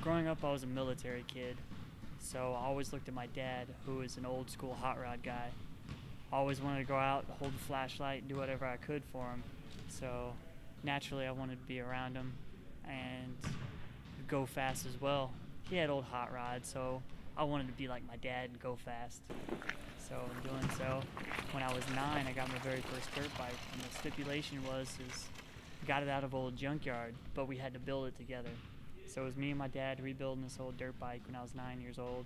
Growing up, I was a military kid, so I always looked at my dad, who was an old school hot rod guy. I always wanted to go out, hold the flashlight, do whatever I could for him. So naturally, I wanted to be around him and go fast as well. He had old hot rods, so I wanted to be like my dad and go fast. So in doing so, when I was 9, I got my very first dirt bike, and the stipulation was got it out of old junkyard, but we had to build it together. So it was me and my dad rebuilding this old dirt bike when I was 9 years old,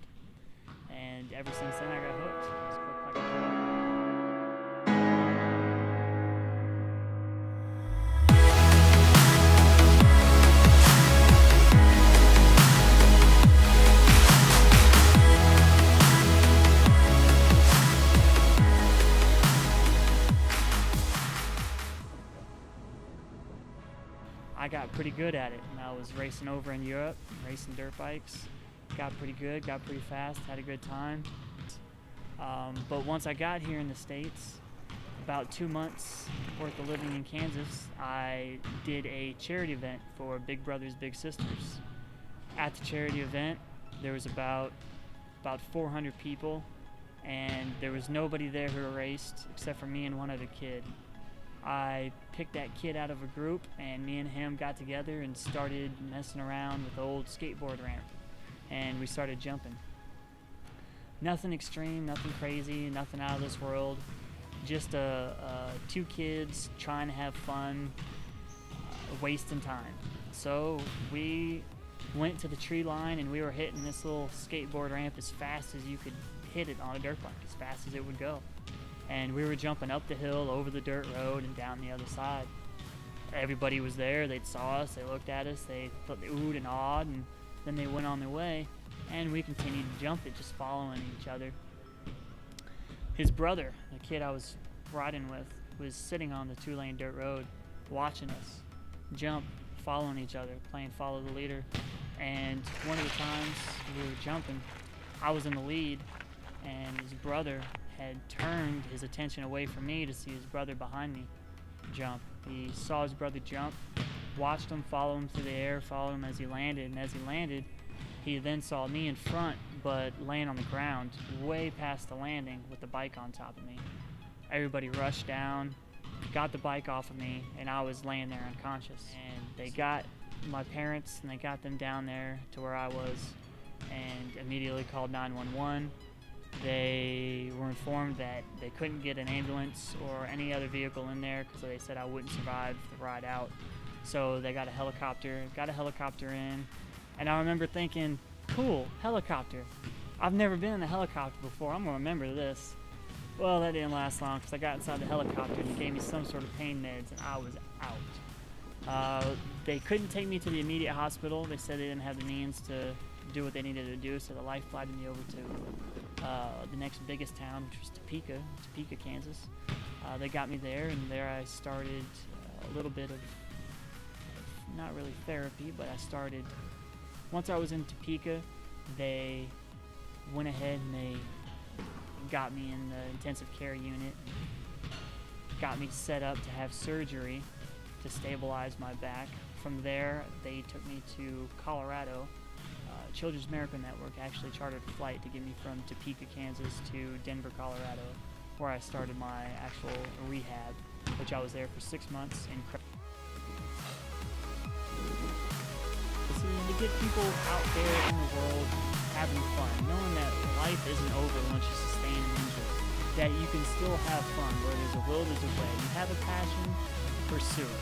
and ever since then I got hooked. It was quick like a drug. I got pretty good at it, and I was racing over in Europe, racing dirt bikes. Got pretty good, got pretty fast, had a good time. But once I got here in the States, about 2 months worth of living in Kansas, I did a charity event for Big Brothers Big Sisters. At the charity event, there was about 400 people, and there was nobody there who raced except for me and one other kid. I picked that kid out of a group, and me and him got together and started messing around with the old skateboard ramp, and we started jumping. Nothing extreme, nothing crazy, nothing out of this world. Just two kids trying to have fun, wasting time. So we went to the tree line, and we were hitting this little skateboard ramp as fast as you could hit it on a dirt bike, as fast as it would go. And we were jumping up the hill, over the dirt road, and down the other side. Everybody was there. They saw us. They looked at us. They thought they oohed and awed, and then they went on their way. And we continued to jump it, just following each other. His brother, the kid I was riding with, was sitting on the 2-lane dirt road, watching us jump, following each other, playing follow the leader. And one of the times we were jumping, I was in the lead, and his brother had turned his attention away from me to see his brother behind me jump. He saw his brother jump, watched him, follow him through the air, followed him as he landed, and as he landed, he then saw me in front, but laying on the ground, way past the landing with the bike on top of me. Everybody rushed down, got the bike off of me, and I was laying there unconscious. And they got my parents, and they got them down there to where I was, and immediately called 911. They were informed that they couldn't get an ambulance or any other vehicle in there because they said I wouldn't survive the ride out. So they got a helicopter in, and I remember thinking, cool, helicopter. I've never been in a helicopter before, I'm gonna remember this. Well, that didn't last long because I got inside the helicopter and they gave me some sort of pain meds and I was out. They couldn't take me to the immediate hospital. They said they didn't have the means to do what they needed to do, so the life flighted me over to the next biggest town, which was Topeka, Kansas. They got me there, and there I started a little bit of, not really therapy, but I started, once I was in Topeka, they went ahead and they got me in the intensive care unit, got me set up to have surgery to stabilize my back. From there, they took me to Colorado. Children's Miracle Network actually chartered a flight to get me from Topeka, Kansas to Denver, Colorado, where I started my actual rehab, which I was there for 6 months. To get people out there in the world having fun, knowing that life isn't over once you sustain an injury, that you can still have fun. Where there's a will, there's a way. You have a passion, pursue it.